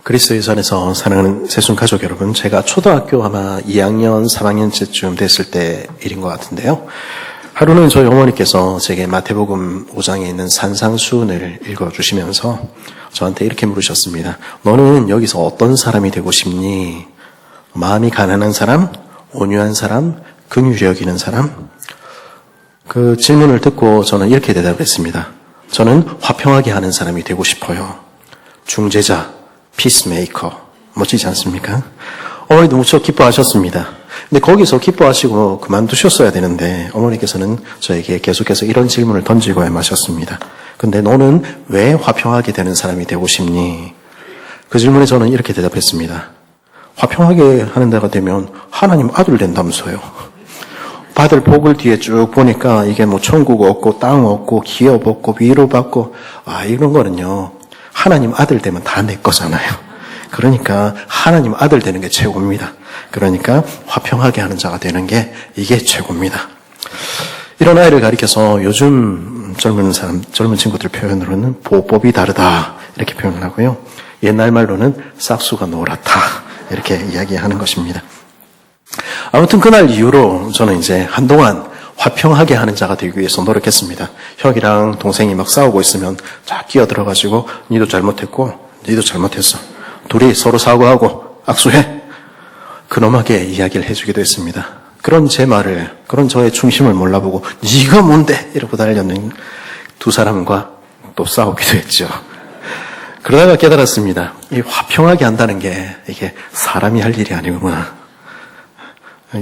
그리스도의 안에서 사랑하는 새순 가족 여러분, 제가 초등학교 아마 2학년, 3학년쯤 됐을 때 일인 것 같은데요. 하루는 저희 어머니께서 제게 마태복음 5장에 있는 산상수훈을 읽어주시면서 저한테 이렇게 물으셨습니다. 너는 여기서 어떤 사람이 되고 싶니? 마음이 가난한 사람, 온유한 사람, 긍휼히 여기는 사람? 그 질문을 듣고 저는 이렇게 대답했습니다. 저는 화평하게 하는 사람이 되고 싶어요. 중재자, 피스메이커. 멋지지 않습니까? 어머니도 무척 기뻐하셨습니다. 근데 거기서 기뻐하시고 그만두셨어야 되는데 어머니께서는 저에게 계속해서 이런 질문을 던지고 마셨습니다. 근데 너는 왜 화평하게 되는 사람이 되고 싶니? 그 질문에 저는 이렇게 대답했습니다. 화평하게 하는 데가 되면 하나님 아들 된다면서요. 받을 복을 뒤에 쭉 보니까 이게 뭐 천국 얻고 땅 얻고 기업 얻고 위로받고 이런 거는요. 하나님 아들 되면 다 내 거잖아요. 그러니까 하나님 아들 되는 게 최고입니다. 그러니까 화평하게 하는 자가 되는 게 이게 최고입니다. 이런 아이를 가리켜서 요즘 젊은 친구들 표현으로는 보법이 다르다 이렇게 표현을 하고요. 옛날 말로는 싹수가 노랗다 이렇게 이야기하는 것입니다. 아무튼 그날 이후로 저는 이제 한동안 화평하게 하는 자가 되기 위해서 노력했습니다. 형이랑 동생이 막 싸우고 있으면 쫙 끼어들어가지고 니도 잘못했고 니도 잘못했어. 둘이 서로 사과하고 악수해. 근엄하게 이야기를 해주기도 했습니다. 그런 제 말을, 그런 저의 중심을 몰라보고 니가 뭔데? 이러고 달려는 두 사람과 또 싸우기도 했죠. 그러다가 깨달았습니다. 이 화평하게 한다는 게 이게 사람이 할 일이 아니구나.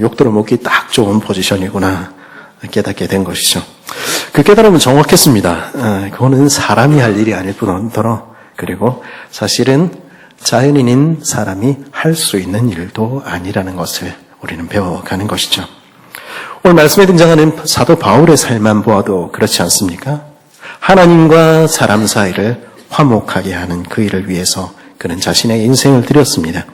욕들어 먹기 딱 좋은 포지션이구나. 깨닫게 된 것이죠. 그 깨달음은 정확했습니다. 그거는 사람이 할 일이 아닐 뿐더러 그리고 사실은 자연인인 사람이 할 수 있는 일도 아니라는 것을 우리는 배워가는 것이죠. 오늘 말씀에 등장하는 사도 바울의 삶만 보아도 그렇지 않습니까? 하나님과 사람 사이를 화목하게 하는 그 일을 위해서 그는 자신의 인생을 드렸습니다.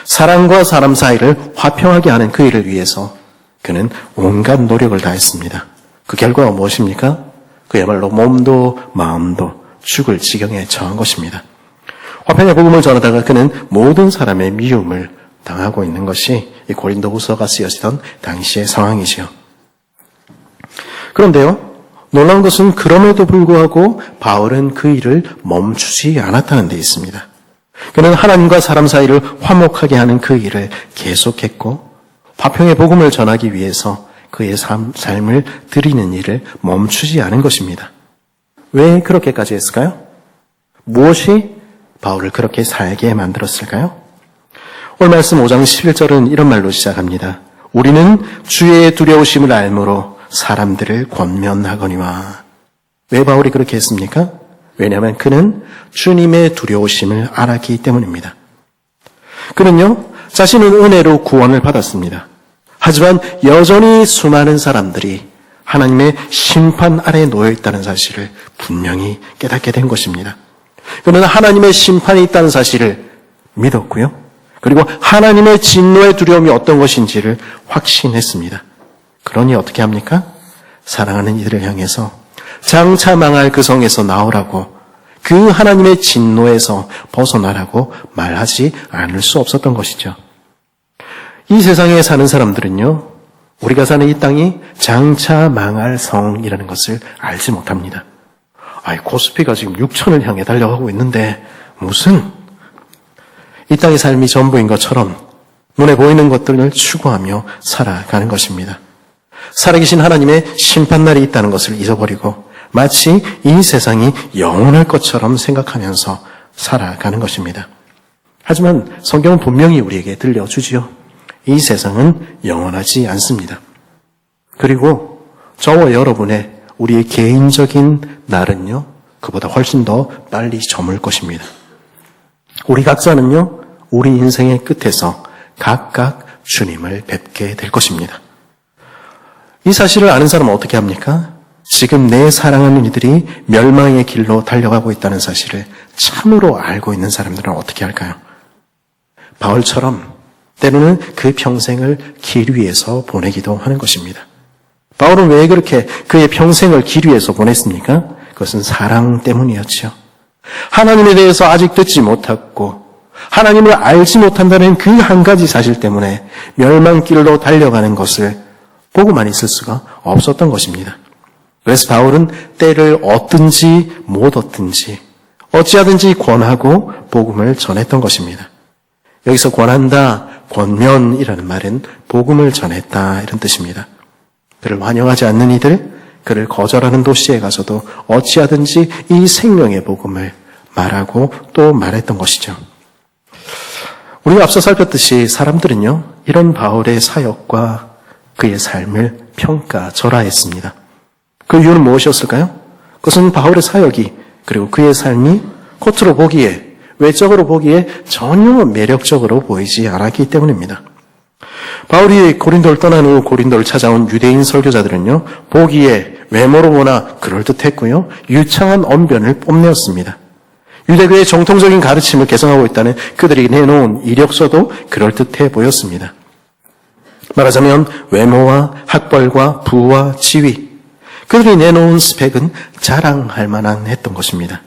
사람과 사람 사이를 화평하게 하는 그 일을 위해서 그는 온갖 노력을 다했습니다. 그 결과가 무엇입니까? 그야말로 몸도 마음도 죽을 지경에 처한 것입니다. 화평의 복음을 전하다가 그는 모든 사람의 미움을 당하고 있는 것이 이 고린도후서가 쓰여지던 당시의 상황이지요. 그런데요, 놀라운 것은 그럼에도 불구하고 바울은 그 일을 멈추지 않았다는 데 있습니다. 그는 하나님과 사람 사이를 화목하게 하는 그 일을 계속했고 화평의 복음을 전하기 위해서 그의 삶을 드리는 일을 멈추지 않은 것입니다. 왜 그렇게까지 했을까요? 무엇이 바울을 그렇게 살게 만들었을까요? 오늘 말씀 5장 11절은 이런 말로 시작합니다. 우리는 주의 두려우심을 알므로 사람들을 권면하거니와. 왜 바울이 그렇게 했습니까? 왜냐하면 그는 주님의 두려우심을 알았기 때문입니다. 그는요, 자신은 은혜로 구원을 받았습니다. 하지만 여전히 수많은 사람들이 하나님의 심판 아래에 놓여 있다는 사실을 분명히 깨닫게 된 것입니다. 그는 하나님의 심판이 있다는 사실을 믿었고요. 그리고 하나님의 진노의 두려움이 어떤 것인지를 확신했습니다. 그러니 어떻게 합니까? 사랑하는 이들을 향해서 장차 망할 그 성에서 나오라고, 그 하나님의 진노에서 벗어나라고 말하지 않을 수 없었던 것이죠. 이 세상에 사는 사람들은요, 우리가 사는 이 땅이 장차 망할 성이라는 것을 알지 못합니다. 코스피가 지금 6천을 향해 달려가고 있는데 무슨 이 땅의 삶이 전부인 것처럼 눈에 보이는 것들을 추구하며 살아가는 것입니다. 살아계신 하나님의 심판날이 있다는 것을 잊어버리고 마치 이 세상이 영원할 것처럼 생각하면서 살아가는 것입니다. 하지만 성경은 분명히 우리에게 들려주지요. 이 세상은 영원하지 않습니다. 그리고 저와 여러분의 우리의 개인적인 날은요, 그보다 훨씬 더 빨리 저물 것입니다. 우리 각자는요, 우리 인생의 끝에서 각각 주님을 뵙게 될 것입니다. 이 사실을 아는 사람은 어떻게 합니까? 지금 내 사랑하는 이들이 멸망의 길로 달려가고 있다는 사실을 참으로 알고 있는 사람들은 어떻게 할까요? 바울처럼 때로는 그 평생을 길 위에서 보내기도 하는 것입니다. 바울은 왜 그렇게 그의 평생을 길 위에서 보냈습니까? 그것은 사랑 때문이었죠. 하나님에 대해서 아직 듣지 못했고 하나님을 알지 못한다는 그 한 가지 사실 때문에 멸망길로 달려가는 것을 보고만 있을 수가 없었던 것입니다. 그래서 바울은 때를 얻든지 못 얻든지 어찌하든지 권하고 복음을 전했던 것입니다. 여기서 권한다, 권면이라는 말은 복음을 전했다 이런 뜻입니다. 그를 환영하지 않는 이들, 그를 거절하는 도시에 가서도 어찌하든지 이 생명의 복음을 말하고 또 말했던 것이죠. 우리가 앞서 살폈듯이 사람들은요, 이런 바울의 사역과 그의 삶을 평가절하했습니다. 그 이유는 무엇이었을까요? 그것은 바울의 사역이 그리고 그의 삶이 겉으로 보기에, 외적으로 보기에 전혀 매력적으로 보이지 않았기 때문입니다. 바울이 고린도를 떠난 후 고린도를 찾아온 유대인 설교자들은요, 보기에 외모로 보나 그럴듯했고요, 유창한 언변을 뽐내었습니다. 유대교의 정통적인 가르침을 개성하고 있다는 그들이 내놓은 이력서도 그럴듯해 보였습니다. 말하자면 외모와 학벌과 부와 지위, 그들이 내놓은 스펙은 자랑할 만한 했던 것입니다.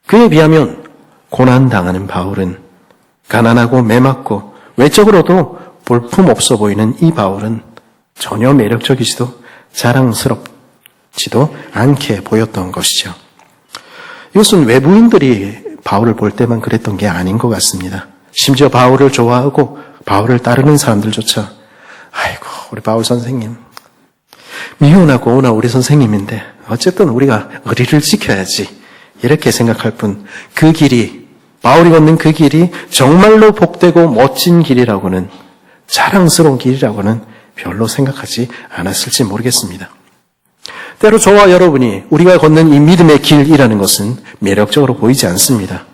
그에 비하면 고난당하는 바울은 가난하고 매맞고 외적으로도 볼품없어 보이는 이 바울은 전혀 매력적이지도 자랑스럽지도 않게 보였던 것이죠. 이것은 외부인들이 바울을 볼 때만 그랬던 게 아닌 것 같습니다. 심지어 바울을 좋아하고 바울을 따르는 사람들조차 아이고 우리 바울 선생님 미운하고 오나 우리 선생님인데 어쨌든 우리가 의리를 지켜야지 이렇게 생각할 뿐 그 길이 바울이 걷는 그 길이 정말로 복되고 멋진 길이라고는 자랑스러운 길이라고는 별로 생각하지 않았을지 모르겠습니다. 때로 저와 여러분이 우리가 걷는 이 믿음의 길이라는 것은 매력적으로 보이지 않습니다.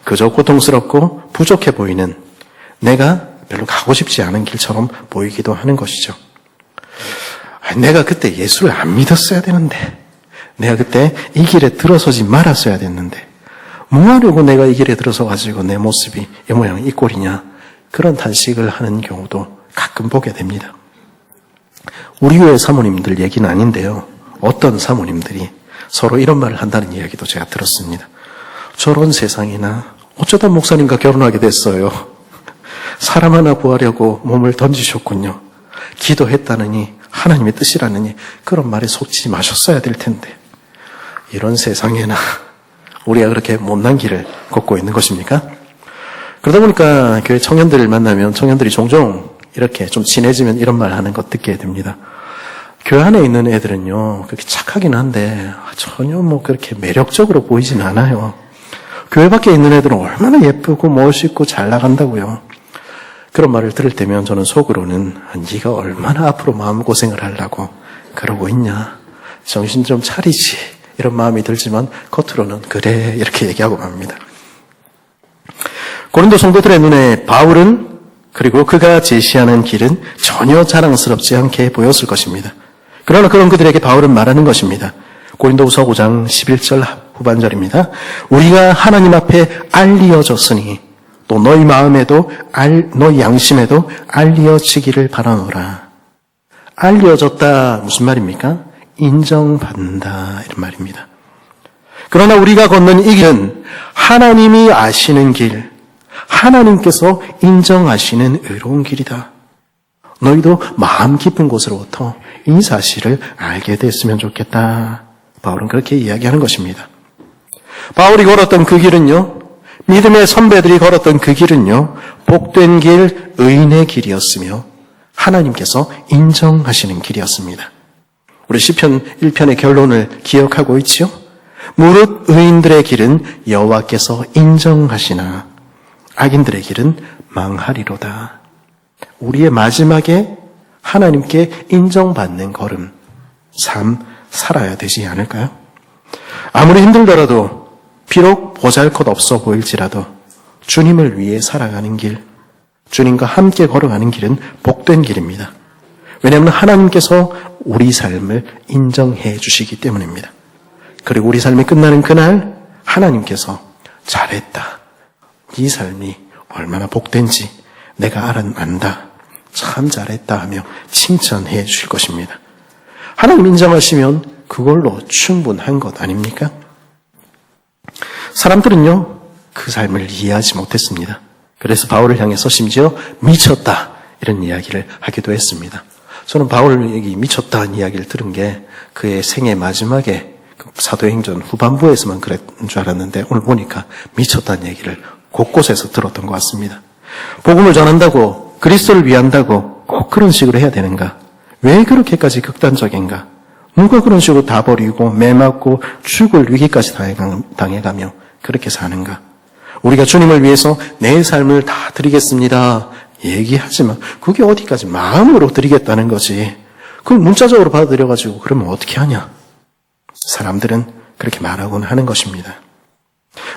그저 고통스럽고 부족해 보이는 내가 별로 가고 싶지 않은 길처럼 보이기도 하는 것이죠. 내가 그때 예수를 안 믿었어야 되는데 내가 그때 이 길에 들어서지 말았어야 됐는데 뭐 하려고 내가 이 길에 들어서 가지고 내 모습이 이 모양 이 꼴이냐 그런 탄식을 하는 경우도 가끔 보게 됩니다. 우리 교회 사모님들 얘기는 아닌데요. 어떤 사모님들이 서로 이런 말을 한다는 이야기도 제가 들었습니다. 저런 세상이나 어쩌다 목사님과 결혼하게 됐어요. 사람 하나 구하려고 몸을 던지셨군요. 기도했다느니 하나님의 뜻이라느니 그런 말에 속지 마셨어야 될 텐데 이런 세상에나 우리가 그렇게 못난 길을 걷고 있는 것입니까? 그러다 보니까 교회 청년들을 만나면 청년들이 종종 이렇게 좀 친해지면 이런 말 하는 거 듣게 됩니다. 교회 안에 있는 애들은요, 그렇게 착하긴 한데 전혀 뭐 그렇게 매력적으로 보이진 않아요. 교회 밖에 있는 애들은 얼마나 예쁘고 멋있고 잘 나간다고요. 그런 말을 들을 때면 저는 속으로는 네가 얼마나 앞으로 마음고생을 하려고 그러고 있냐. 정신 좀 차리지. 이런 마음이 들지만 겉으로는 그래 이렇게 얘기하고 맙니다. 고린도 성도들의 눈에 바울은 그리고 그가 제시하는 길은 전혀 자랑스럽지 않게 보였을 것입니다. 그러나 그런 그들에게 바울은 말하는 것입니다. 고린도후서 5장 11절 후반절입니다. 우리가 하나님 앞에 알리어졌으니 또 너희 마음에도 너희 양심에도 알리어지기를 바라노라. 알리어졌다 무슨 말입니까? 인정받는다 이런 말입니다. 그러나 우리가 걷는 이 길은 하나님이 아시는 길, 하나님께서 인정하시는 의로운 길이다. 너희도 마음 깊은 곳으로부터 이 사실을 알게 됐으면 좋겠다. 바울은 그렇게 이야기하는 것입니다. 바울이 걸었던 그 길은요, 믿음의 선배들이 걸었던 그 길은요, 복된 길, 의인의 길이었으며 하나님께서 인정하시는 길이었습니다. 우리 시편 1편의 결론을 기억하고 있지요? 무릇 의인들의 길은 여호와께서 인정하시나 악인들의 길은 망하리로다. 우리의 마지막에 하나님께 인정받는 걸음, 삶 살아야 되지 않을까요? 아무리 힘들더라도 비록 보잘것없어 보일지라도 주님을 위해 살아가는 길, 주님과 함께 걸어가는 길은 복된 길입니다. 왜냐하면 하나님께서 우리 삶을 인정해 주시기 때문입니다. 그리고 우리 삶이 끝나는 그날 하나님께서 잘했다. 이 삶이 얼마나 복된지 내가 안다. 참 잘했다 하며 칭찬해 주실 것입니다. 하나님 인정하시면 그걸로 충분한 것 아닙니까? 사람들은요, 그 삶을 이해하지 못했습니다. 그래서 바울을 향해서 심지어 미쳤다 이런 이야기를 하기도 했습니다. 저는 바울이 미쳤다는 이야기를 들은 게 그의 생애 마지막에 사도행전 후반부에서만 그랬는 줄 알았는데 오늘 보니까 미쳤다는 얘기를 곳곳에서 들었던 것 같습니다. 복음을 전한다고 그리스도를 위한다고 꼭 그런 식으로 해야 되는가? 왜 그렇게까지 극단적인가? 누가 그런 식으로 다 버리고 매맞고 죽을 위기까지 당해가며 그렇게 사는가? 우리가 주님을 위해서 내 삶을 다 드리겠습니다. 얘기하지만 그게 어디까지 마음으로 드리겠다는 거지. 그걸 문자적으로 받아들여가지고 그러면 어떻게 하냐? 사람들은 그렇게 말하곤 하는 것입니다.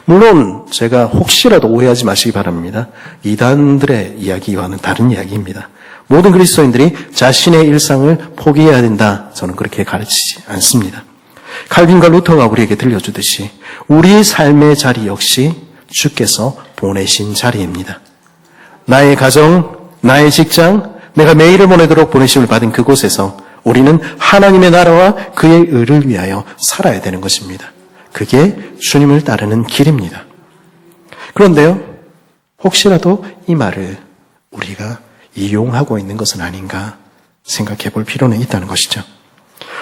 물론 제가 혹시라도 오해하지 마시기 바랍니다. 이단들의 이야기와는 다른 이야기입니다. 모든 그리스도인들이 자신의 일상을 포기해야 된다. 저는 그렇게 가르치지 않습니다. 칼빈과 루터가 우리에게 들려주듯이 우리 삶의 자리 역시 주께서 보내신 자리입니다. 나의 가정, 나의 직장, 내가 매일을 보내도록 보내심을 받은 그곳에서 우리는 하나님의 나라와 그의 의를 위하여 살아야 되는 것입니다. 그게 주님을 따르는 길입니다. 그런데요, 혹시라도 이 말을 우리가 이용하고 있는 것은 아닌가 생각해 볼 필요는 있다는 것이죠.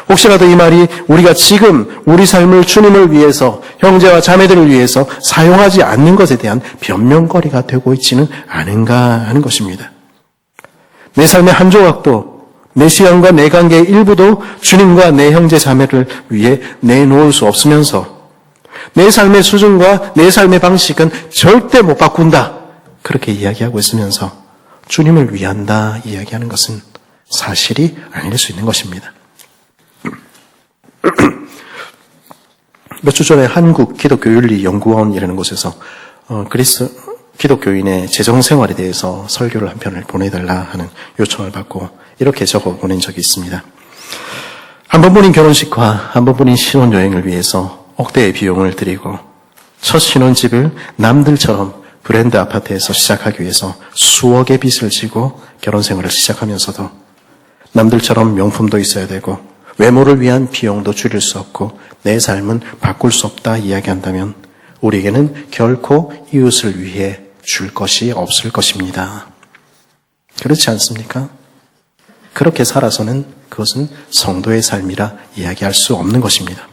혹시라도 이 말이 우리가 지금 우리 삶을 주님을 위해서, 형제와 자매들을 위해서 사용하지 않는 것에 대한 변명거리가 되고 있지는 않은가 하는 것입니다. 내 삶의 한 조각도, 내 시간과 내 관계의 일부도 주님과 내 형제 자매를 위해 내놓을 수 없으면서 내 삶의 수준과 내 삶의 방식은 절대 못 바꾼다. 그렇게 이야기하고 있으면서 주님을 위한다 이야기하는 것은 사실이 아닐 수 있는 것입니다. 몇 주 전에 한국 기독교윤리연구원이라는 곳에서 기독교인의 재정생활에 대해서 설교를 한 편을 보내달라 하는 요청을 받고 이렇게 적어 보낸 적이 있습니다. 한 번뿐인 결혼식과 한 번뿐인 신혼여행을 위해서 억대의 비용을 들이고 첫 신혼집을 남들처럼 브랜드 아파트에서 시작하기 위해서 수억의 빚을 지고 결혼생활을 시작하면서도 남들처럼 명품도 있어야 되고 외모를 위한 비용도 줄일 수 없고 내 삶은 바꿀 수 없다 이야기한다면 우리에게는 결코 이웃을 위해 줄 것이 없을 것입니다. 그렇지 않습니까? 그렇게 살아서는 그것은 성도의 삶이라 이야기할 수 없는 것입니다.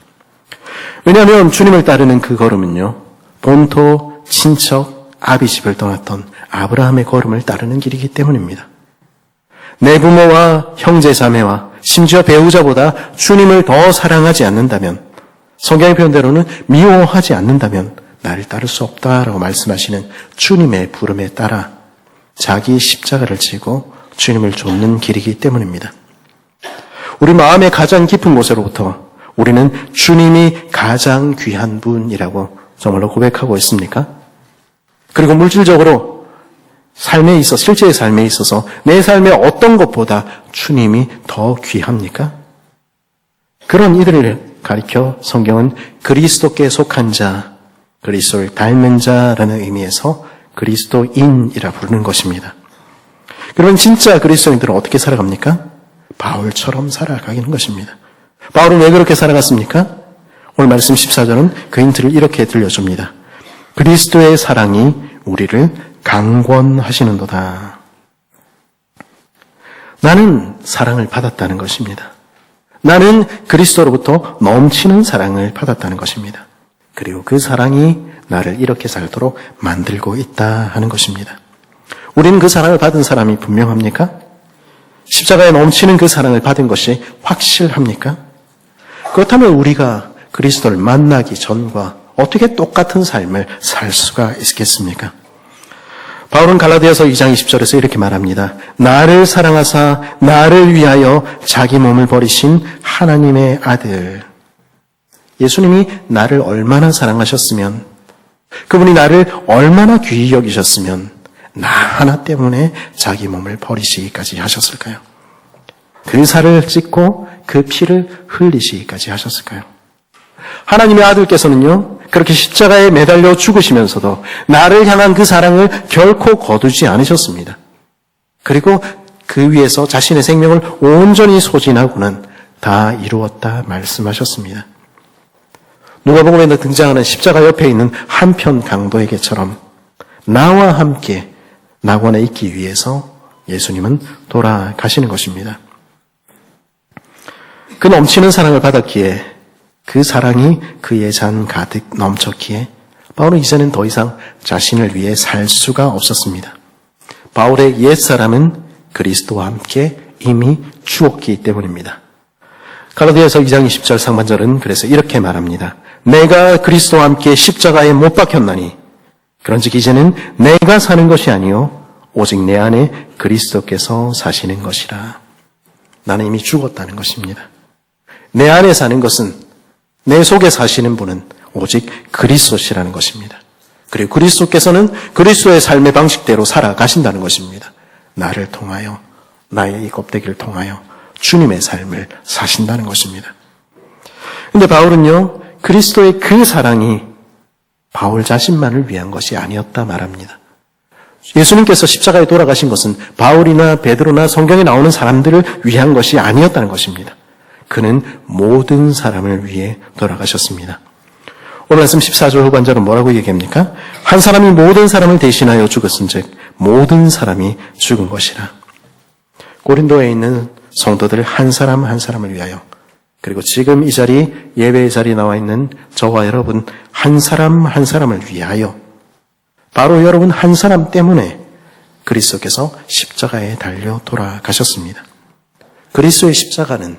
왜냐하면 주님을 따르는 그 걸음은요, 본토, 친척, 아비집을 떠났던 아브라함의 걸음을 따르는 길이기 때문입니다. 내 부모와 형제 자매와 심지어 배우자보다 주님을 더 사랑하지 않는다면, 성경의 표현대로는 미워하지 않는다면 나를 따를 수 없다라고 말씀하시는 주님의 부름에 따라 자기 십자가를 지고 주님을 좇는 길이기 때문입니다. 우리 마음의 가장 깊은 곳으로부터 우리는 주님이 가장 귀한 분이라고 정말로 고백하고 있습니까? 그리고 물질적으로 삶에 있어, 실제의 삶에 있어서 내 삶의 어떤 것보다 주님이 더 귀합니까? 그런 이들을 가리켜 성경은 그리스도께 속한 자, 그리스도를 닮은 자라는 의미에서 그리스도인이라 부르는 것입니다. 그러면 진짜 그리스도인들은 어떻게 살아갑니까? 바울처럼 살아가는 것입니다. 바울은 왜 그렇게 살아갔습니까? 오늘 말씀 14절은 그 힌트를 이렇게 들려줍니다. 그리스도의 사랑이 우리를 강권하시는도다. 나는 사랑을 받았다는 것입니다. 나는 그리스도로부터 넘치는 사랑을 받았다는 것입니다. 그리고 그 사랑이 나를 이렇게 살도록 만들고 있다 하는 것입니다. 우리는 그 사랑을 받은 사람이 분명합니까? 십자가에 넘치는 그 사랑을 받은 것이 확실합니까? 그렇다면 우리가 그리스도를 만나기 전과 어떻게 똑같은 삶을 살 수가 있겠습니까? 바울은 갈라디아서 2장 20절에서 이렇게 말합니다. 나를 사랑하사 나를 위하여 자기 몸을 버리신 하나님의 아들. 예수님이 나를 얼마나 사랑하셨으면, 그분이 나를 얼마나 귀히 여기셨으면 나 하나 때문에 자기 몸을 버리시기까지 하셨을까요? 그 살을 찢고 그 피를 흘리시기까지 하셨을까요? 하나님의 아들께서는요, 그렇게 십자가에 매달려 죽으시면서도 나를 향한 그 사랑을 결코 거두지 않으셨습니다. 그리고 그 위에서 자신의 생명을 온전히 소진하고는 다 이루었다 말씀하셨습니다. 누가복음에 등장하는 십자가 옆에 있는 한편 강도에게처럼 나와 함께 낙원에 있기 위해서 예수님은 돌아가시는 것입니다. 그 넘치는 사랑을 받았기에 그 사랑이 그의 잔 가득 넘쳤기에 바울은 이제는 더 이상 자신을 위해 살 수가 없었습니다. 바울의 옛사람은 그리스도와 함께 이미 죽었기 때문입니다. 갈라디아서 2장 20절 상반절은 그래서 이렇게 말합니다. 내가 그리스도와 함께 십자가에 못 박혔나니 그런즉 이제는 내가 사는 것이 아니요 오직 내 안에 그리스도께서 사시는 것이라. 나는 이미 죽었다는 것입니다. 내 안에 사는 것은 내 속에 사시는 분은 오직 그리스도시라는 것입니다. 그리고 그리스도께서는 그리스도의 삶의 방식대로 살아가신다는 것입니다. 나를 통하여 나의 이 껍데기를 통하여 주님의 삶을 사신다는 것입니다. 그런데 바울은요, 그리스도의 그 사랑이 바울 자신만을 위한 것이 아니었다 말합니다. 예수님께서 십자가에 돌아가신 것은 바울이나 베드로나 성경에 나오는 사람들을 위한 것이 아니었다는 것입니다. 그는 모든 사람을 위해 돌아가셨습니다. 오늘 말씀 14절 후반절은 뭐라고 얘기합니까? 한 사람이 모든 사람을 대신하여 죽었은즉 모든 사람이 죽은 것이라. 고린도에 있는 성도들 한 사람 한 사람을 위하여, 그리고 지금 이 자리 예배의 자리에 나와 있는 저와 여러분 한 사람 한 사람을 위하여, 바로 여러분 한 사람 때문에 그리스도께서 십자가에 달려 돌아가셨습니다. 그리스도의 십자가는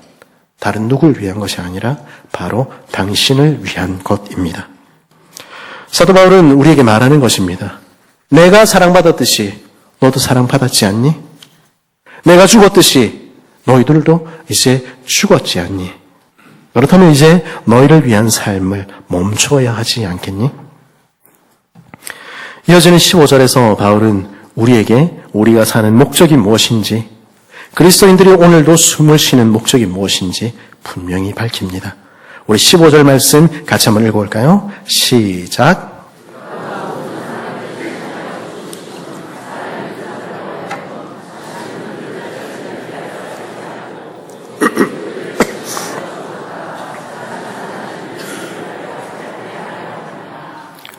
다른 누구를 위한 것이 아니라 바로 당신을 위한 것입니다. 사도 바울은 우리에게 말하는 것입니다. 내가 사랑받았듯이 너도 사랑받았지 않니? 내가 죽었듯이 너희들도 이제 죽었지 않니? 그렇다면 이제 너희를 위한 삶을 멈춰야 하지 않겠니? 이어지는 15절에서 바울은 우리에게 우리가 사는 목적이 무엇인지, 그리스도인들이 오늘도 숨을 쉬는 목적이 무엇인지 분명히 밝힙니다. 우리 15절 말씀 같이 한번 읽어볼까요? 시작.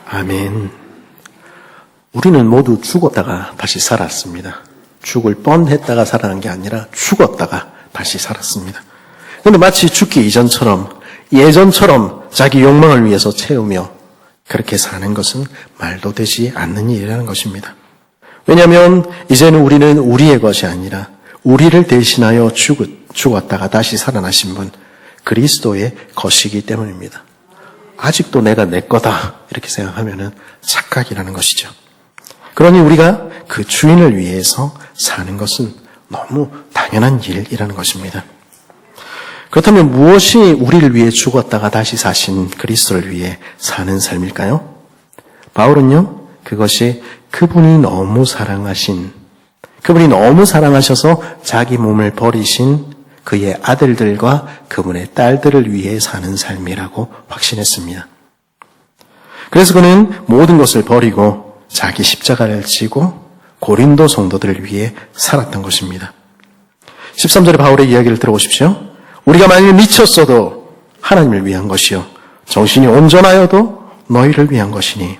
아멘. 우리는 모두 죽었다가 다시 살았습니다. 죽을 뻔했다가 살아난 게 아니라 죽었다가 다시 살았습니다. 그런데 마치 죽기 이전처럼, 예전처럼 자기 욕망을 위해서 채우며 그렇게 사는 것은 말도 되지 않는 일이라는 것입니다. 왜냐하면 이제는 우리는 우리의 것이 아니라 우리를 대신하여 죽었다가 다시 살아나신 분, 그리스도의 것이기 때문입니다. 아직도 내가 내 거다 이렇게 생각하면 착각이라는 것이죠. 그러니 우리가 그 주인을 위해서 사는 것은 너무 당연한 일이라는 것입니다. 그렇다면 무엇이 우리를 위해 죽었다가 다시 사신 그리스도를 위해 사는 삶일까요? 바울은요, 그것이 그분이 너무 사랑하셔서 자기 몸을 버리신 그의 아들들과 그분의 딸들을 위해 사는 삶이라고 확신했습니다. 그래서 그는 모든 것을 버리고 자기 십자가를 지고 고린도 성도들을 위해 살았던 것입니다. 13절의 바울의 이야기를 들어보십시오. 우리가 만일 미쳤어도 하나님을 위한 것이요 정신이 온전하여도 너희를 위한 것이니.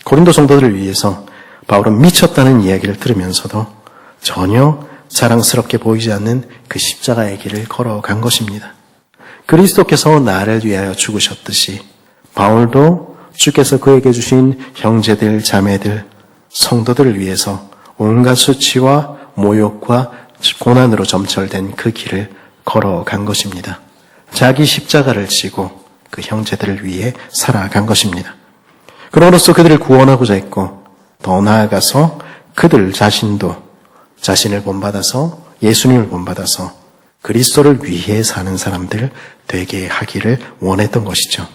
고린도 성도들을 위해서 바울은 미쳤다는 이야기를 들으면서도 전혀 자랑스럽게 보이지 않는 그 십자가의 길을 걸어간 것입니다. 그리스도께서 나를 위하여 죽으셨듯이 바울도 주께서 그에게 주신 형제들, 자매들, 성도들을 위해서 온갖 수치와 모욕과 고난으로 점철된 그 길을 걸어간 것입니다. 자기 십자가를 지고 그 형제들을 위해 살아간 것입니다. 그럼으로써 그들을 구원하고자 했고, 더 나아가서 그들 자신도 자신을 본받아서 예수님을 본받아서 그리스도를 위해 사는 사람들 되게 하기를 원했던 것이죠.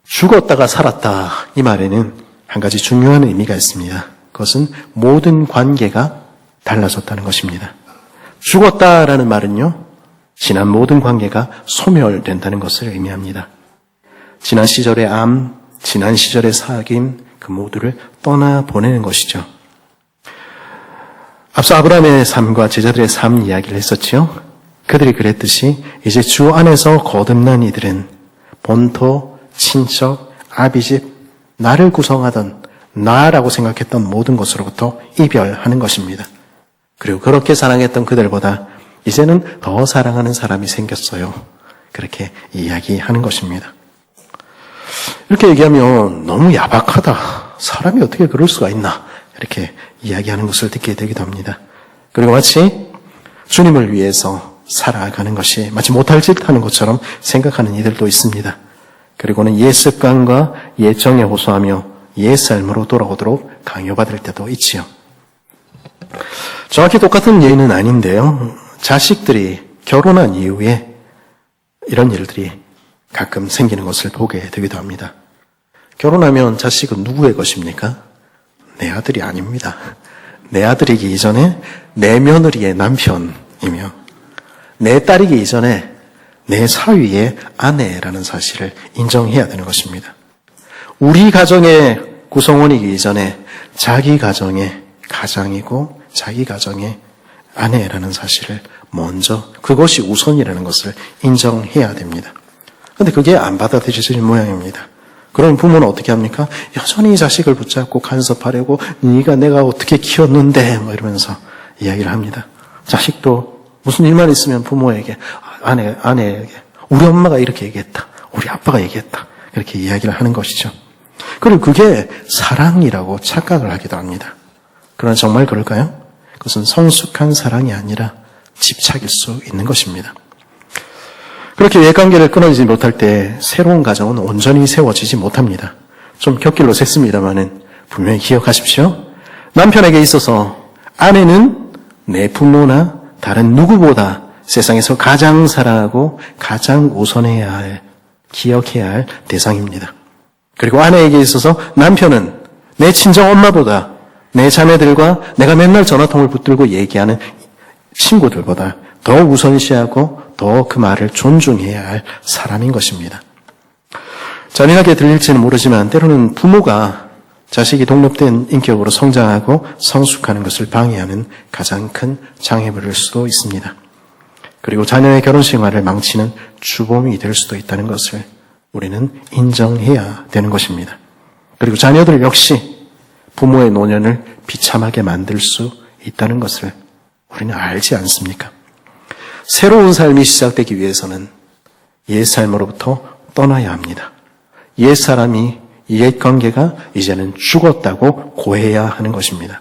죽었다가 살았다, 이 말에는 한 가지 중요한 의미가 있습니다. 그것은 모든 관계가 달라졌다는 것입니다. 죽었다라는 말은요, 지난 모든 관계가 소멸된다는 것을 의미합니다. 지난 시절의 암, 지난 시절의 사귐, 그 모두를 떠나보내는 것이죠. 앞서 아브라함의 삶과 제자들의 삶 이야기를 했었지요. 그들이 그랬듯이 이제 주 안에서 거듭난 이들은 본토, 친척, 아비집, 나를 구성하던 나라고 생각했던 모든 것으로부터 이별하는 것입니다. 그리고 그렇게 사랑했던 그들보다 이제는 더 사랑하는 사람이 생겼어요. 그렇게 이야기하는 것입니다. 이렇게 얘기하면 너무 야박하다. 사람이 어떻게 그럴 수가 있나. 이렇게 이야기하는 것을 듣게 되기도 합니다. 그리고 마치 주님을 위해서 살아가는 것이 마치 못할 짓 하는 것처럼 생각하는 이들도 있습니다. 그리고는 옛 습관과 옛 정에 호소하며 옛 삶으로 돌아오도록 강요받을 때도 있지요. 정확히 똑같은 예는 아닌데요. 자식들이 결혼한 이후에 이런 일들이 가끔 생기는 것을 보게 되기도 합니다. 결혼하면 자식은 누구의 것입니까? 내 아들이 아닙니다. 내 아들이기 이전에 내 며느리의 남편이며 내 딸이기 이전에 내 사위의 아내라는 사실을 인정해야 되는 것입니다. 우리 가정의 구성원이기 이전에 자기 가정의 가장이고 자기 가정의 아내라는 사실을 먼저 그것이 우선이라는 것을 인정해야 됩니다. 그런데 그게 안 받아들여지는 모양입니다. 그럼 부모는 어떻게 합니까? 여전히 자식을 붙잡고 간섭하려고 네가 내가 어떻게 키웠는데 뭐 이러면서 이야기를 합니다. 자식도 무슨 일만 있으면 부모에게 아내에게 우리 엄마가 이렇게 얘기했다. 우리 아빠가 얘기했다. 이렇게 이야기를 하는 것이죠. 그리고 그게 사랑이라고 착각을 하기도 합니다. 그러나 정말 그럴까요? 그것은 성숙한 사랑이 아니라 집착일 수 있는 것입니다. 그렇게 옛관계를 끊어지지 못할 때 새로운 가정은 온전히 세워지지 못합니다. 좀 곁길로 샜습니다마는 분명히 기억하십시오. 남편에게 있어서 아내는 내 부모나 다른 누구보다 세상에서 가장 사랑하고 가장 우선해야 할, 기억해야 할 대상입니다. 그리고 아내에게 있어서 남편은 내 친정 엄마보다 내 자매들과 내가 맨날 전화통을 붙들고 얘기하는 친구들보다 더 우선시하고 더 그 말을 존중해야 할 사람인 것입니다. 잔인하게 들릴지는 모르지만 때로는 부모가 자식이 독립된 인격으로 성장하고 성숙하는 것을 방해하는 가장 큰 장애물일 수도 있습니다. 그리고 자녀의 결혼 생활을 망치는 주범이 될 수도 있다는 것을 우리는 인정해야 되는 것입니다. 그리고 자녀들 역시 부모의 노년을 비참하게 만들 수 있다는 것을 우리는 알지 않습니까? 새로운 삶이 시작되기 위해서는 옛 삶으로부터 떠나야 합니다. 옛 사람이, 옛 관계가 이제는 죽었다고 고해야 하는 것입니다.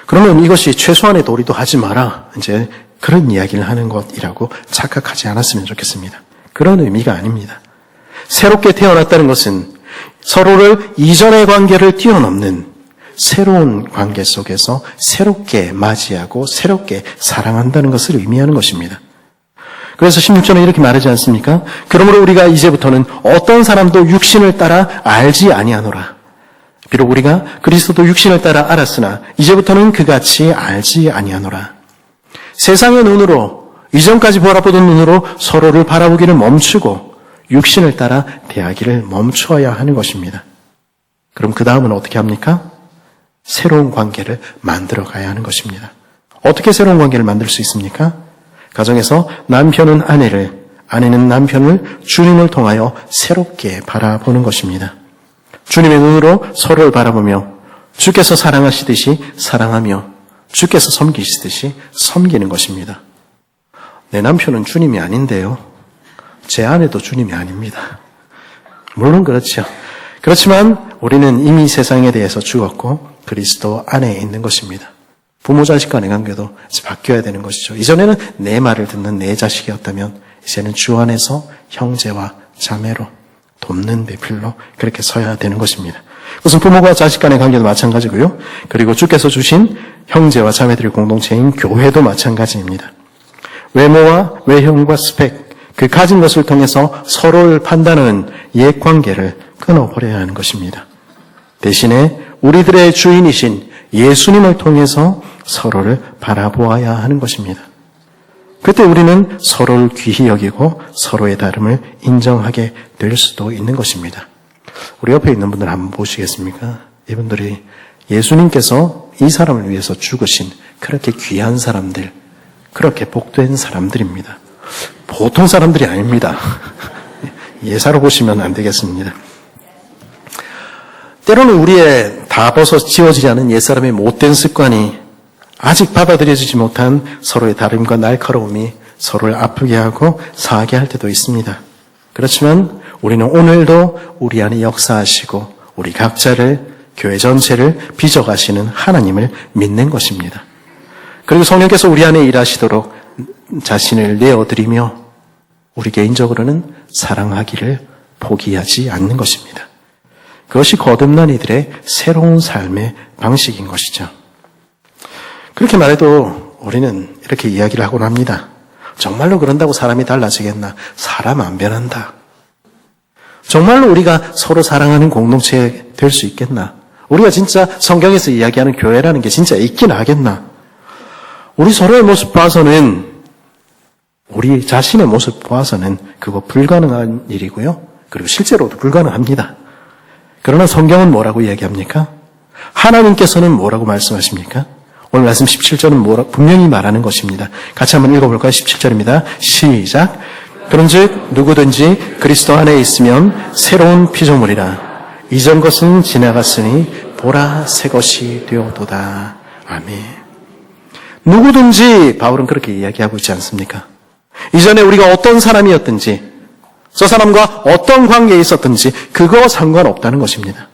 그러면 이것이 최소한의 도리도 하지 마라. 이제 그런 이야기를 하는 것이라고 착각하지 않았으면 좋겠습니다. 그런 의미가 아닙니다. 새롭게 태어났다는 것은 서로를 이전의 관계를 뛰어넘는 새로운 관계 속에서 새롭게 맞이하고 새롭게 사랑한다는 것을 의미하는 것입니다. 그래서 16절에 이렇게 말하지 않습니까? 그러므로 우리가 이제부터는 어떤 사람도 육신을 따라 알지 아니하노라. 비록 우리가 그리스도도 육신을 따라 알았으나 이제부터는 그같이 알지 아니하노라. 세상의 눈으로, 이전까지 바라보던 눈으로 서로를 바라보기를 멈추고 육신을 따라 대하기를 멈추어야 하는 것입니다. 그럼 그 다음은 어떻게 합니까? 새로운 관계를 만들어 가야 하는 것입니다. 어떻게 새로운 관계를 만들 수 있습니까? 가정에서 남편은 아내를, 아내는 남편을 주님을 통하여 새롭게 바라보는 것입니다. 주님의 눈으로 서로를 바라보며 주께서 사랑하시듯이 사랑하며 주께서 섬기시듯이 섬기는 것입니다. 내 남편은 주님이 아닌데요. 제 아내도 주님이 아닙니다. 물론 그렇죠. 그렇지만 우리는 이미 세상에 대해서 죽었고 그리스도 안에 있는 것입니다. 부모 자식 간의 관계도 바뀌어야 되는 것이죠. 이전에는 내 말을 듣는 내 자식이었다면 이제는 주 안에서 형제와 자매로 돕는 배필로 그렇게 서야 되는 것입니다. 그것은 부모가 자식 간의 관계도 마찬가지고요. 그리고 주께서 주신 형제와 자매들의 공동체인 교회도 마찬가지입니다. 외모와 외형과 스펙, 그 가진 것을 통해서 서로를 판단하는 옛 관계를 끊어버려야 하는 것입니다. 대신에 우리들의 주인이신 예수님을 통해서 서로를 바라보아야 하는 것입니다. 그때 우리는 서로를 귀히 여기고 서로의 다름을 인정하게 될 수도 있는 것입니다. 우리 옆에 있는 분들 한번 보시겠습니까? 이분들이 예수님께서 이 사람을 위해서 죽으신 그렇게 귀한 사람들, 그렇게 복된 사람들입니다. 보통 사람들이 아닙니다. 예사로 보시면 안 되겠습니다. 때로는 우리의 다 벗어 지워지지 않은 옛사람의 못된 습관이 아직 받아들여지지 못한 서로의 다름과 날카로움이 서로를 아프게 하고 상하게 할 때도 있습니다. 그렇지만 우리는 오늘도 우리 안에 역사하시고 우리 각자를, 교회 전체를 빚어가시는 하나님을 믿는 것입니다. 그리고 성령께서 우리 안에 일하시도록 자신을 내어드리며 우리 개인적으로는 사랑하기를 포기하지 않는 것입니다. 그것이 거듭난 이들의 새로운 삶의 방식인 것이죠. 그렇게 말해도 우리는 이렇게 이야기를 하곤 합니다. 정말로 그런다고 사람이 달라지겠나? 사람 안 변한다. 정말로 우리가 서로 사랑하는 공동체 될 수 있겠나? 우리가 진짜 성경에서 이야기하는 교회라는 게 진짜 있긴 하겠나? 우리 서로의 모습 봐서는, 우리 자신의 모습 봐서는 그거 불가능한 일이고요. 그리고 실제로도 불가능합니다. 그러나 성경은 뭐라고 이야기합니까? 하나님께서는 뭐라고 말씀하십니까? 오늘 말씀 17절은 분명히 말하는 것입니다. 같이 한번 읽어볼까요? 17절입니다. 시작. 그런즉 누구든지 그리스도 안에 있으면 새로운 피조물이라. 이전 것은 지나갔으니 보라 새 것이 되어도다. 아멘. 누구든지 바울은 그렇게 이야기하고 있지 않습니까? 이전에 우리가 어떤 사람이었든지 저 사람과 어떤 관계에 있었든지 그거 상관없다는 것입니다.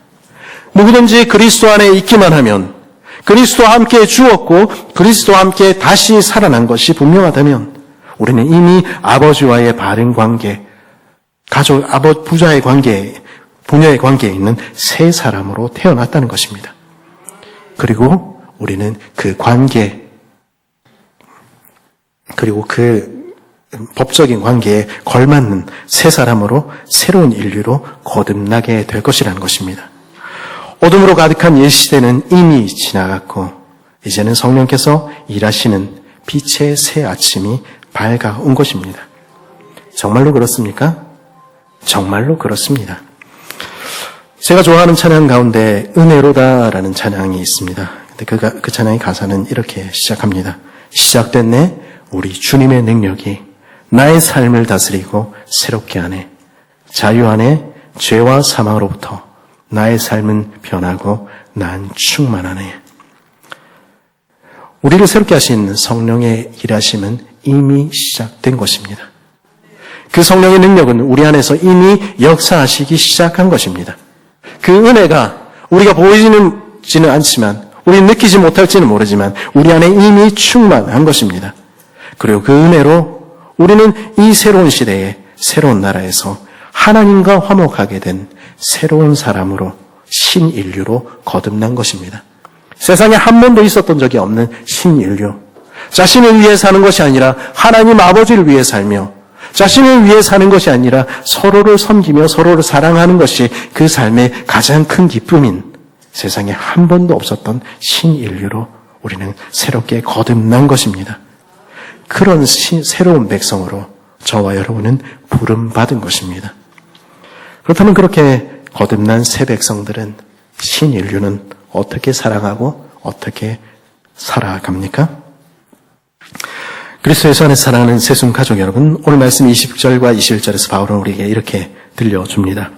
누구든지 그리스도 안에 있기만 하면, 그리스도와 함께 죽었고 그리스도와 함께 다시 살아난 것이 분명하다면 우리는 이미 아버지와의 바른 관계, 가족, 부자의 관계, 부녀의 관계에 있는 새 사람으로 태어났다는 것입니다. 그리고 우리는 그 관계, 그리고 그 법적인 관계에 걸맞는 새 사람으로 새로운 인류로 거듭나게 될 것이라는 것입니다. 어둠으로 가득한 옛 시대는 이미 지나갔고 이제는 성령께서 일하시는 빛의 새 아침이 밝아온 것입니다. 정말로 그렇습니까? 정말로 그렇습니다. 제가 좋아하는 찬양 가운데 은혜로다라는 찬양이 있습니다. 근데 그 찬양의 가사는 이렇게 시작합니다. 시작됐네 우리 주님의 능력이 나의 삶을 다스리고 새롭게 하네. 자유 안에 죄와 사망으로부터 나의 삶은 변하고 난 충만하네. 우리를 새롭게 하신 성령의 일하심은 이미 시작된 것입니다. 그 성령의 능력은 우리 안에서 이미 역사하시기 시작한 것입니다. 그 은혜가 우리가 보이지는 않지만, 우리 느끼지 못할지는 모르지만 우리 안에 이미 충만한 것입니다. 그리고 그 은혜로 우리는 이 새로운 시대에 새로운 나라에서 하나님과 화목하게 된 새로운 사람으로 신인류로 거듭난 것입니다. 세상에 한 번도 있었던 적이 없는 신인류. 자신을 위해 사는 것이 아니라 하나님 아버지를 위해 살며, 자신을 위해 사는 것이 아니라 서로를 섬기며 서로를 사랑하는 것이 그 삶의 가장 큰 기쁨인 세상에 한 번도 없었던 신인류로 우리는 새롭게 거듭난 것입니다. 그런 새로운 백성으로 저와 여러분은 부름받은 것입니다. 그렇다면 그렇게 거듭난 새 백성들은, 신인류는 어떻게 사랑하고 어떻게 살아갑니까? 그리스도 예수 안에서 사랑하는 새순 가족 여러분, 오늘 말씀 20절과 21절에서 바울은 우리에게 이렇게 들려줍니다.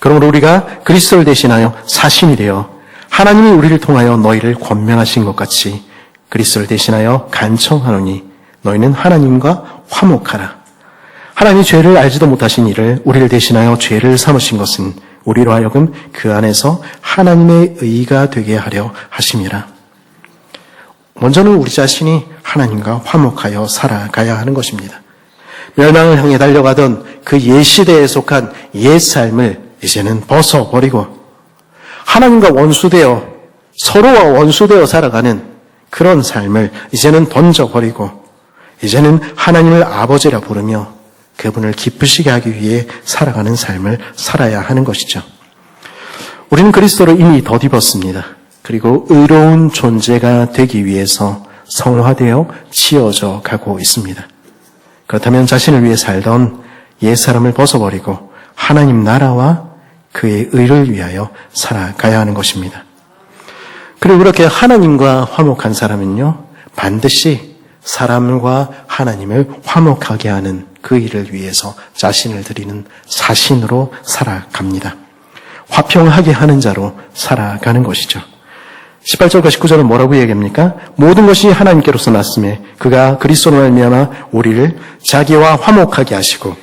그러므로 우리가 그리스도를 대신하여 사신이 되어 하나님이 우리를 통하여 너희를 권면하신 것 같이 그리스도를 대신하여 간청하노니 너희는 하나님과 화목하라. 하나님이 죄를 알지도 못하신 이를 우리를 대신하여 죄를 삼으신 것은 우리로 하여금 그 안에서 하나님의 의가 되게 하려 하심이라. 먼저는 우리 자신이 하나님과 화목하여 살아가야 하는 것입니다. 멸망을 향해 달려가던 그 옛 시대에 속한 옛 삶을 이제는 벗어버리고 하나님과 원수되어, 서로와 원수되어 살아가는 그런 삶을 이제는 던져버리고 이제는 하나님을 아버지라 부르며 그분을 기쁘시게 하기 위해 살아가는 삶을 살아야 하는 것이죠. 우리는 그리스도를 이미 덧입었습니다. 그리고 의로운 존재가 되기 위해서 성화되어 지어져 가고 있습니다. 그렇다면 자신을 위해 살던 옛사람을 벗어버리고 하나님 나라와 그의 의를 위하여 살아가야 하는 것입니다. 그리고 그렇게 하나님과 화목한 사람은요, 반드시 사람과 하나님을 화목하게 하는 그 일을 위해서 자신을 드리는 사신으로 살아갑니다. 화평하게 하는 자로 살아가는 것이죠. 18절과 19절은 뭐라고 얘기합니까? 모든 것이 하나님께로서 났음에 그가 그리스도로 말미암아 우리를 자기와 화목하게 하시고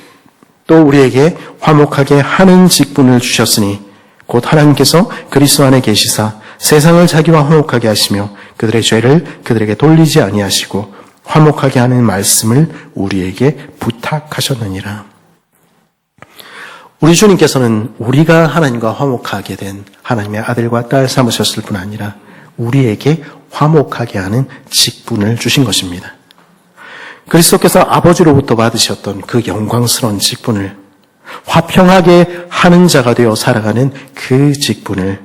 또 우리에게 화목하게 하는 직분을 주셨으니 곧 하나님께서 그리스도 안에 계시사 세상을 자기와 화목하게 하시며 그들의 죄를 그들에게 돌리지 아니하시고 화목하게 하는 말씀을 우리에게 부탁하셨느니라. 우리 주님께서는 우리가 하나님과 화목하게 된 하나님의 아들과 딸 삼으셨을 뿐 아니라 우리에게 화목하게 하는 직분을 주신 것입니다. 그리스도께서 아버지로부터 받으셨던 그 영광스러운 직분을 화평하게 하는 자가 되어 살아가는 그 직분을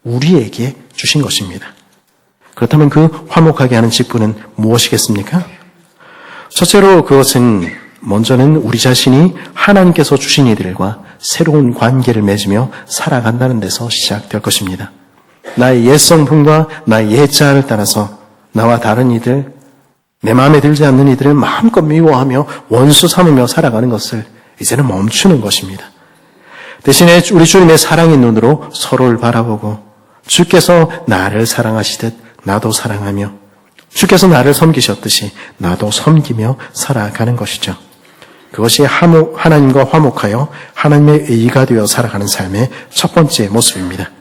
우리에게 주신 것입니다. 그렇다면 그 화목하게 하는 직분은 무엇이겠습니까? 첫째로 그것은 먼저는 우리 자신이 하나님께서 주신 이들과 새로운 관계를 맺으며 살아간다는 데서 시작될 것입니다. 나의 옛 성품과 나의 옛 자아를 따라서 나와 다른 이들, 내 마음에 들지 않는 이들을 마음껏 미워하며 원수 삼으며 살아가는 것을 이제는 멈추는 것입니다. 대신에 우리 주님의 사랑의 눈으로 서로를 바라보고 주께서 나를 사랑하시듯 나도 사랑하며 주께서 나를 섬기셨듯이 나도 섬기며 살아가는 것이죠. 그것이 하나님과 화목하여 하나님의 의가 되어 살아가는 삶의 첫 번째 모습입니다.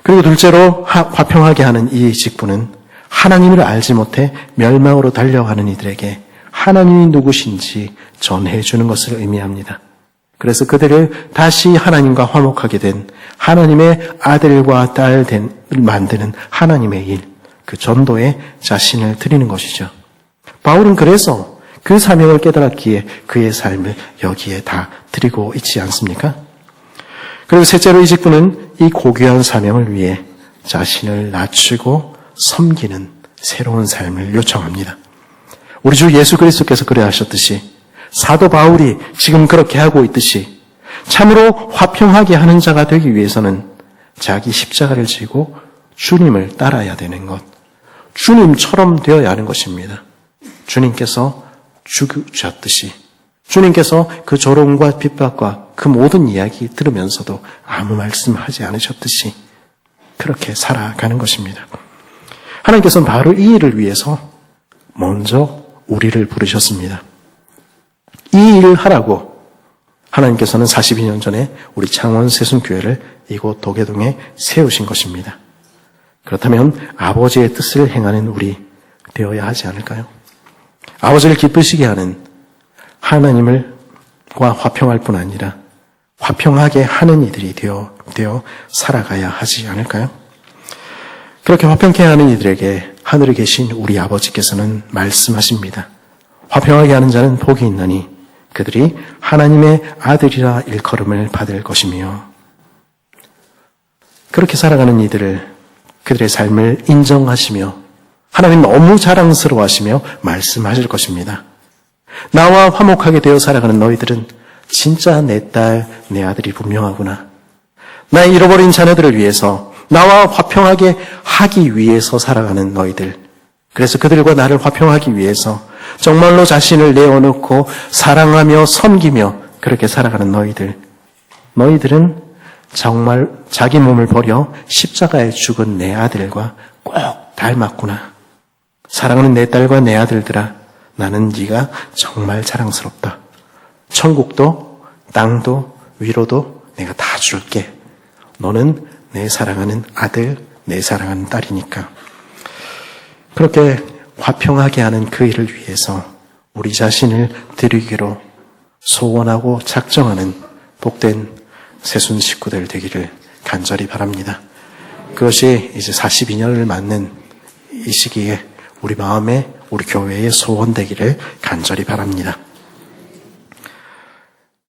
그리고 둘째로 화평하게 하는 이 직분은 하나님을 알지 못해 멸망으로 달려가는 이들에게 하나님이 누구신지 전해주는 것을 의미합니다. 그래서 그들을 다시 하나님과 화목하게 된 하나님의 아들과 딸을 만드는 하나님의 일, 그 전도에 자신을 드리는 것이죠. 바울은 그래서 그 사명을 깨달았기에 그의 삶을 여기에 다 드리고 있지 않습니까? 그리고 셋째로 이 직분은 이 고귀한 사명을 위해 자신을 낮추고 섬기는 새로운 삶을 요청합니다. 우리 주 예수 그리스도께서 그래 하셨듯이 사도 바울이 지금 그렇게 하고 있듯이 참으로 화평하게 하는 자가 되기 위해서는 자기 십자가를 지고 주님을 따라야 되는 것, 주님처럼 되어야 하는 것입니다. 주님께서 죽으셨듯이 주님께서 그 조롱과 핍박과 그 모든 이야기 들으면서도 아무 말씀하지 않으셨듯이 그렇게 살아가는 것입니다. 하나님께서는 바로 이 일을 위해서 먼저 우리를 부르셨습니다. 이 일을 하라고 하나님께서는 42년 전에 우리 창원 세순교회를 이곳 도계동에 세우신 것입니다. 그렇다면 아버지의 뜻을 행하는 우리 되어야 하지 않을까요? 아버지를 기쁘시게 하는 하나님과 화평할 뿐 아니라 화평하게 하는 이들이 되어 살아가야 하지 않을까요? 그렇게 화평케 하는 이들에게 하늘에 계신 우리 아버지께서는 말씀하십니다. 화평하게 하는 자는 복이 있나니 그들이 하나님의 아들이라 일컬음을 받을 것이며, 그렇게 살아가는 이들을, 그들의 삶을 인정하시며 하나님 너무 자랑스러워하시며 말씀하실 것입니다. 나와 화목하게 되어 살아가는 너희들은 진짜 내 딸, 내 아들이 분명하구나. 나의 잃어버린 자녀들을 위해서 나와 화평하게 하기 위해서 살아가는 너희들, 그래서 그들과 나를 화평하기 위해서 정말로 자신을 내어놓고 사랑하며 섬기며 그렇게 살아가는 너희들은 정말 자기 몸을 버려 십자가에 죽은 내 아들과 꼭 닮았구나. 사랑하는 내 딸과 내 아들들아, 나는 네가 정말 자랑스럽다. 천국도 땅도 위로도 내가 다 줄게. 너는 내 사랑하는 아들, 내 사랑하는 딸이니까. 그렇게 화평하게 하는 그 일을 위해서 우리 자신을 드리기로 소원하고 작정하는 복된 세순 식구들 되기를 간절히 바랍니다. 그것이 이제 42년을 맞는 이 시기에 우리 마음에, 우리 교회의 소원 되기를 간절히 바랍니다.